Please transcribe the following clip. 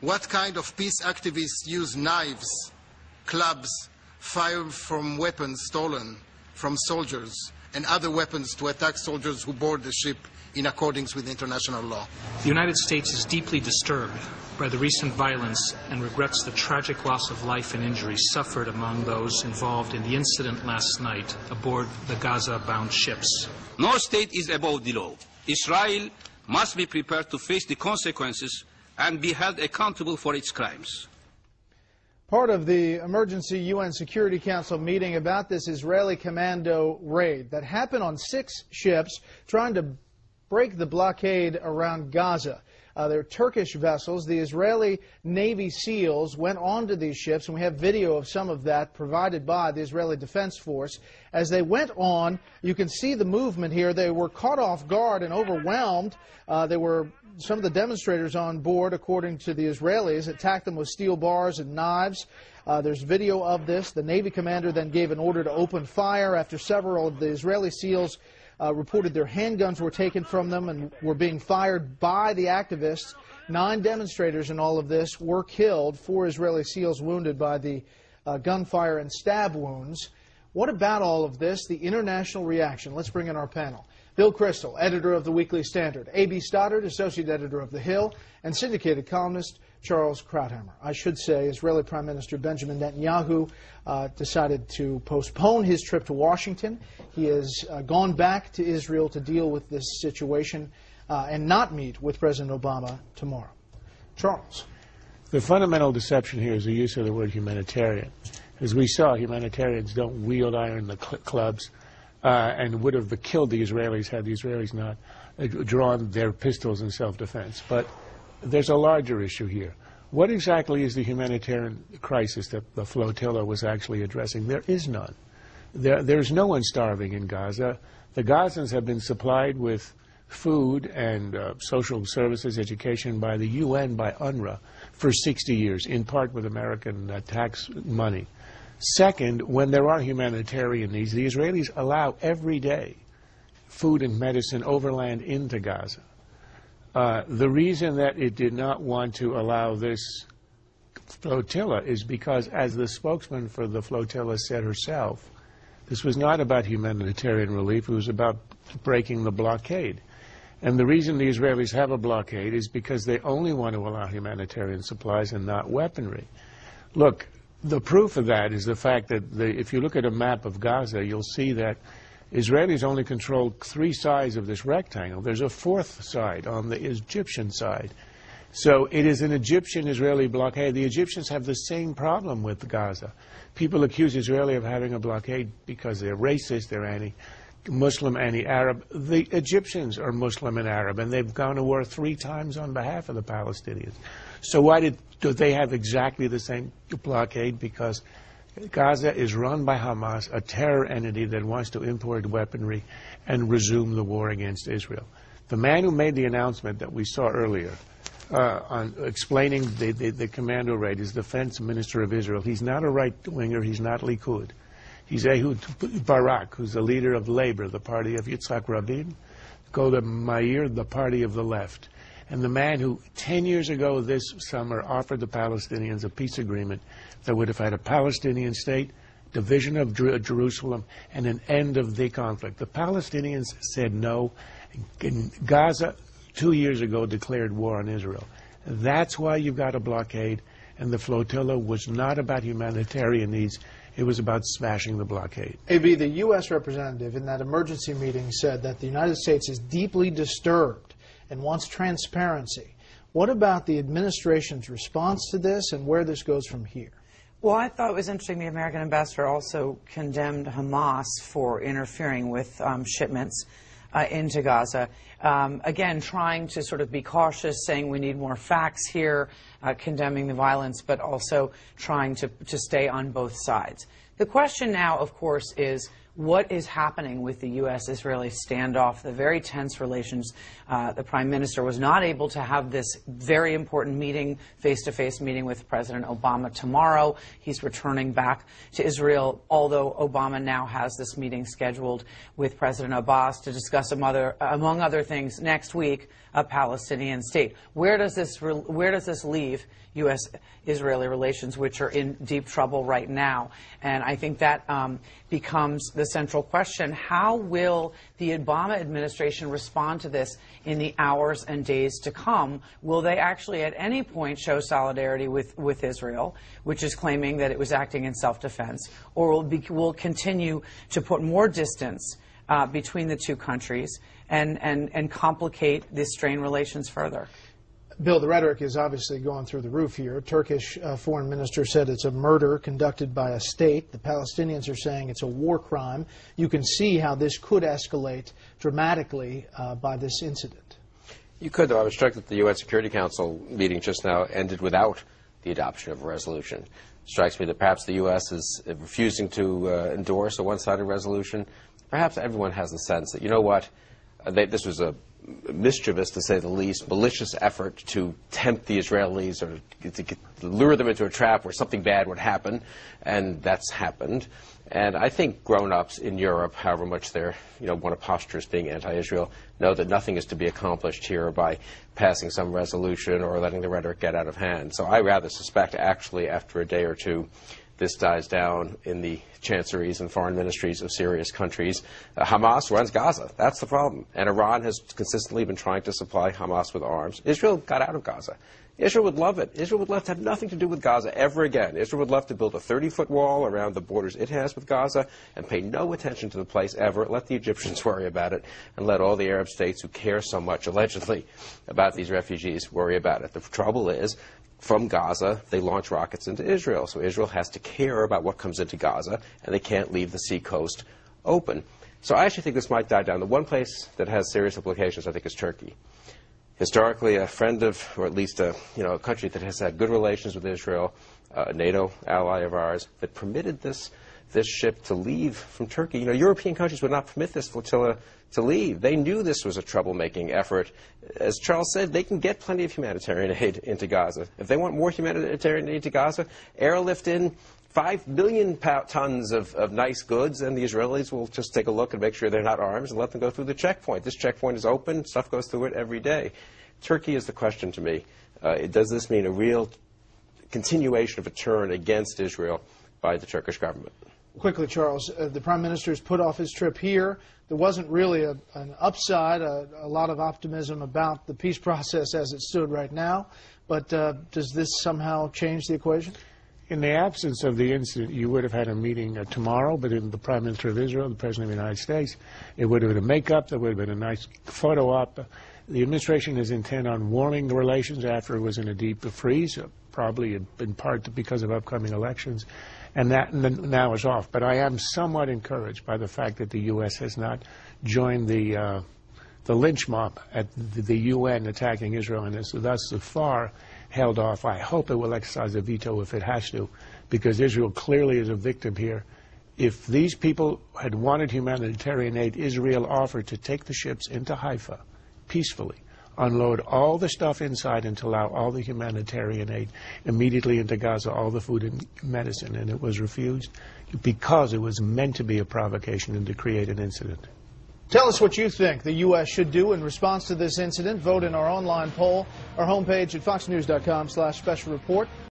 What kind of peace activists use knives, clubs, fire from weapons stolen from soldiers, and other weapons to attack soldiers who board the ship in accordance with international law? The United States is deeply disturbed by the recent violence and regrets the tragic loss of life and injury suffered among those involved in the incident last night aboard the Gaza-bound ships. No state is above the law. Israel must be prepared to face the consequences and be held accountable for its crimes. Part of the emergency UN Security Council meeting about this Israeli commando raid that happened on 6 ships trying to break the blockade around Gaza. They're Turkish vessels. The Israeli Navy SEALs went onto these ships, and we have video of some of that provided by the Israeli Defense Force. As they went on, you can see the movement here. They were caught off guard and overwhelmed. Some of the demonstrators on board, according to the Israelis, attacked them with steel bars and knives. There's video of this. The Navy commander then gave an order to open fire after several of the Israeli SEALs reported their handguns were taken from them and were being fired by the activists. 9 demonstrators in all of this were killed, 4 Israeli SEALs wounded by the gunfire and stab wounds. What about all of this, the international reaction? Let's bring in our panel. Bill Kristol, editor of the Weekly Standard, A.B. Stoddard, associate editor of The Hill, and syndicated columnist Charles Krauthammer. I should say Israeli Prime Minister Benjamin Netanyahu decided to postpone his trip to Washington. He has gone back to Israel to deal with this situation and not meet with President Obama tomorrow. Charles. The fundamental deception here is the use of the word humanitarian. As we saw, humanitarians don't wield iron clubs and would have killed the Israelis had the Israelis not drawn their pistols in self-defense. But there's a larger issue here. What exactly is the humanitarian crisis that the flotilla was actually addressing? There is none. There's no one starving in Gaza. The Gazans have been supplied with food and social services, education by the UN, by UNRWA, for 60 years, in part with American tax money. Second, when there are humanitarian needs, the Israelis allow every day food and medicine overland into Gaza. The reason that it did not want to allow this flotilla is because, as the spokesman for the flotilla said herself, this was not about humanitarian relief, it was about breaking the blockade. And the reason the Israelis have a blockade is because they only want to allow humanitarian supplies and not weaponry. Look, the proof of that is the fact that if you look at a map of Gaza, you'll see that Israelis only control 3 sides of this rectangle. There's a 4th side on the Egyptian side. So it is an Egyptian-Israeli blockade. The Egyptians have the same problem with Gaza. People accuse Israeli of having a blockade because they're racist, they're anti-Muslim, anti-Arab. The Egyptians are Muslim and Arab, and they've gone to war 3 times on behalf of the Palestinians. So why do they have exactly the same blockade? Because Gaza is run by Hamas, a terror entity that wants to import weaponry and resume the war against Israel. The man who made the announcement that we saw earlier on explaining the commando raid is the defense minister of Israel. He's not a right-winger. He's not Likud. He's Ehud Barak, who's the leader of Labor, the party of Yitzhak Rabin, Golda Meir, the party of the left. And the man who 10 years ago this summer offered the Palestinians a peace agreement that would have had a Palestinian state, division of Jerusalem, and an end of the conflict. The Palestinians said no. Gaza, 2 years ago, declared war on Israel. That's why you've got a blockade, and the flotilla was not about humanitarian needs. It was about smashing the blockade. A.B., the U.S. representative in that emergency meeting said that the United States is deeply disturbed and wants transparency. What about the administration's response to this and where this goes from here? Well, I thought it was interesting the American ambassador also condemned Hamas for interfering with shipments into Gaza. Again, trying to sort of be cautious, saying we need more facts here, condemning the violence, but also trying to stay on both sides. The question now, of course, is what is happening with the U.S.-Israeli standoff, the very tense relations. The Prime Minister was not able to have this very important meeting, face-to-face meeting with President Obama tomorrow. He's returning back to Israel, although Obama now has this meeting scheduled with President Abbas to discuss, among other things, next week, a Palestinian state. Where does this leave U.S.-Israeli relations, which are in deep trouble right now? And I think that becomes the central question. How will the Obama administration respond to this in the hours and days to come? Will they actually at any point show solidarity with Israel, which is claiming that it was acting in self-defense, or will continue to put more distance between the two countries and complicate the strained relations further? Bill, the rhetoric is obviously going through the roof here. Turkish foreign minister said it's a murder conducted by a state. The Palestinians are saying it's a war crime. You can see how this could escalate dramatically by this incident. You could, though. I was struck that the UN Security Council meeting just now ended without the adoption of a resolution. It strikes me that perhaps the U.S. is refusing to endorse a one-sided resolution. Perhaps everyone has the sense that, you know what, this was a mischievous, to say the least, malicious effort to tempt the Israelis or to lure them into a trap where something bad would happen, and that's happened. And I think grown-ups in Europe, however much they're, want to posture as being anti-Israel, know that nothing is to be accomplished here by passing some resolution or letting the rhetoric get out of hand. So I rather suspect, actually, after a day or two, this dies down in the chanceries and foreign ministries of serious countries. Hamas runs Gaza. That's the problem. And Iran has consistently been trying to supply Hamas with arms. Israel got out of Gaza. Israel would love it. Israel would love to have nothing to do with Gaza ever again. Israel would love to build a 30-foot wall around the borders it has with Gaza and pay no attention to the place ever. Let the Egyptians worry about it, and let all the Arab states who care so much, allegedly, about these refugees worry about it. The trouble is, from Gaza, they launch rockets into Israel. So Israel has to care about what comes into Gaza, and they can't leave the seacoast open. So I actually think this might die down. The one place that has serious implications, I think, is Turkey. Historically, a friend of, or at least a country that has had good relations with Israel, a NATO ally of ours, that permitted this ship to leave from Turkey. European countries would not permit this flotilla to leave. They knew this was a troublemaking effort. As Charles said, they can get plenty of humanitarian aid into Gaza. If they want more humanitarian aid to Gaza, airlift in 5 million tons of nice goods, and the Israelis will just take a look and make sure they're not arms and let them go through the checkpoint. This checkpoint is open. Stuff goes through it every day. Turkey is the question to me. Does this mean a real continuation of a turn against Israel by the Turkish government? Quickly, Charles, the Prime Minister's put off his trip here. There wasn't really an upside, a lot of optimism about the peace process as it stood right now. But does this somehow change the equation? In the absence of the incident, you would have had a meeting tomorrow between the Prime Minister of Israel and the President of the United States. It would have been a make-up. There would have been a nice photo op. The administration is intent on warming the relations after it was in a deep freeze, probably in part because of upcoming elections. And that now is off. But I am somewhat encouraged by the fact that the U.S. has not joined the lynch mob at the UN attacking Israel, and is thus so far held off. I hope it will exercise a veto if it has to, because Israel clearly is a victim here. If these people had wanted humanitarian aid, Israel offered to take the ships into Haifa peacefully, unload all the stuff inside and to allow all the humanitarian aid immediately into Gaza, all the food and medicine, and it was refused because it was meant to be a provocation and to create an incident. Tell us what you think the U.S. should do in response to this incident. Vote in our online poll, our homepage at foxnews.com/special report.